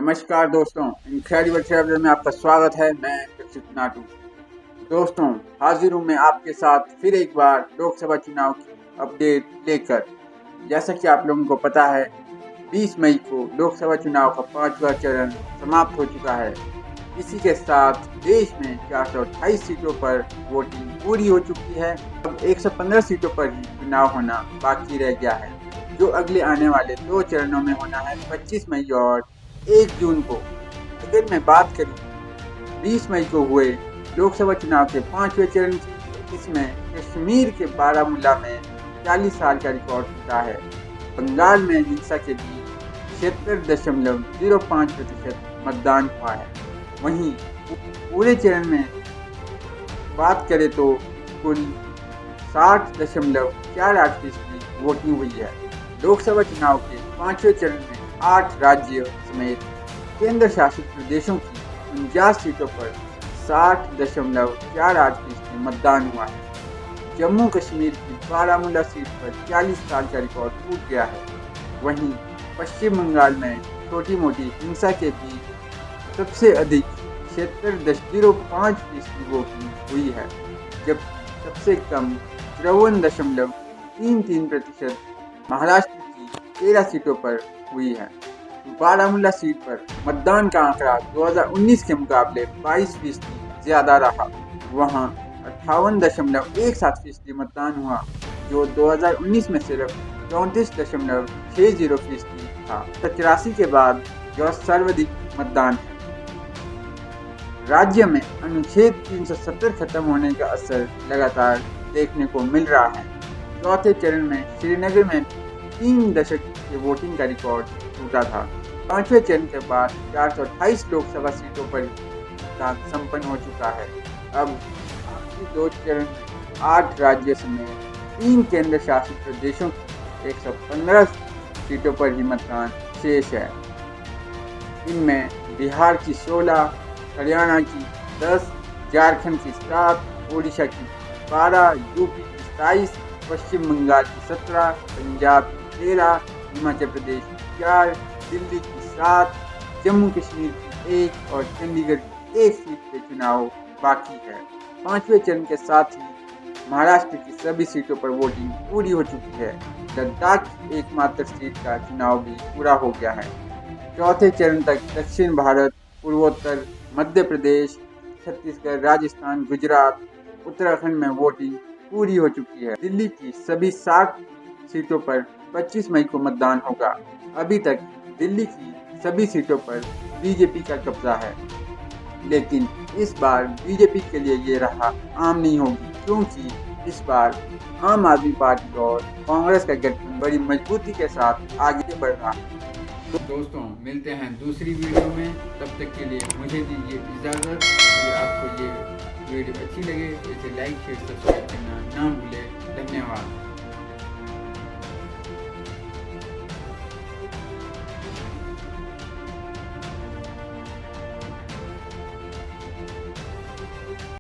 नमस्कार दोस्तों, incredible traveller में आपका स्वागत है। मैं दीक्षित नाटू। दोस्तों, हाजिर हूँ मैं आपके साथ फिर एक बार लोकसभा चुनाव की अपडेट लेकर। जैसा कि आप लोगों को पता है, 20 मई को लोकसभा चुनाव का 5वां चरण समाप्त हो चुका है। इसी के साथ देश में 428 सीटों पर वोटिंग पूरी हो चुकी है। अब 115 सीटों पर ही चुनाव होना बाकी रह गया है, जो अगले आने वाले 2 चरणों में होना है, 25 मई और 1 जून को। अगर मैं बात करूं 20 मई को हुए लोकसभा चुनाव के 5वें चरण की, तो इसमें कश्मीर के बारामूला में 40 साल का रिकॉर्ड टूटा है। बंगाल में हिंसा के बीच 76.05% मतदान हुआ है। वहीं पूरे चरण में बात करें तो कुल 60.48% वोटिंग हुई है। लोकसभा चुनाव के 5वें चरण में 8 राज्य समेत केंद्र शासित प्रदेशों की 49 सीटों पर 60.48% मतदान हुआ है। जम्मू कश्मीर की बारामूला सीट पर 40 साल का रिकॉर्ड टूट गया है। वहीं पश्चिम बंगाल में छोटी मोटी हिंसा के बीच सबसे अधिक 76.05% वोटिंग हुई है, जबकि सबसे कम 53.33% महाराष्ट्र की 13 सीटों पर हुई है। बारामूला सीट पर मतदान का आंकड़ा 2019 के मुकाबले 22% ज्यादा रहा। वहां 58.17% मतदान हुआ, जो 2019 में सिर्फ 34.60% था। 84 के बाद जो सर्वाधिक मतदान है। राज्य में अनुच्छेद 370 खत्म होने का असर लगातार देखने को मिल रहा है। चौथे चरण में श्रीनगर में 3 दशक के वोटिंग का रिकॉर्ड टूटा था। 5वें चरण के बाद 428 लोकसभा सीटों पर मतदान संपन्न हो चुका है। अब आखिरी 2 चरण 8 राज्य समेत 3 केंद्र शासित प्रदेशों की 115 सीटों पर ही मतदान शेष है। इनमें बिहार की 16, हरियाणा की 10, झारखंड की 7, ओडिशा की 12, यूपी की 27, पश्चिम बंगाल की 17, पंजाब की 13, हिमाचल प्रदेश की 4, दिल्ली की 7, जम्मू कश्मीर की 1 और चंडीगढ़ की 1 सीट पे चुनाव बाकी है। 5वें चरण के साथ ही महाराष्ट्र की सभी सीटों पर वोटिंग पूरी हो चुकी है। लद्दाख की एकमात्र सीट का चुनाव भी पूरा हो गया है। चौथे चरण तक दक्षिण भारत, पूर्वोत्तर, मध्य प्रदेश, छत्तीसगढ़, राजस्थान, गुजरात, उत्तराखंड में वोटिंग पूरी हो चुकी है। दिल्ली की सभी 7 सीटों पर 25 मई को मतदान होगा। अभी तक दिल्ली की सभी सीटों पर बीजेपी का कब्जा है, लेकिन इस बार बीजेपी के लिए ये राह आम नहीं होगी, क्योंकि इस बार आम आदमी पार्टी और कांग्रेस का गठबंधन बड़ी मजबूती के साथ आगे बढ़ रहा है। तो दोस्तों, मिलते हैं दूसरी वीडियो में। तब तक के लिए मुझे दीजिए इजाज़त। अगर आपको ये वीडियो अच्छी लगे तो इसे लाइक शेयर सब्सक्राइब करना ना भूलें। धन्यवाद।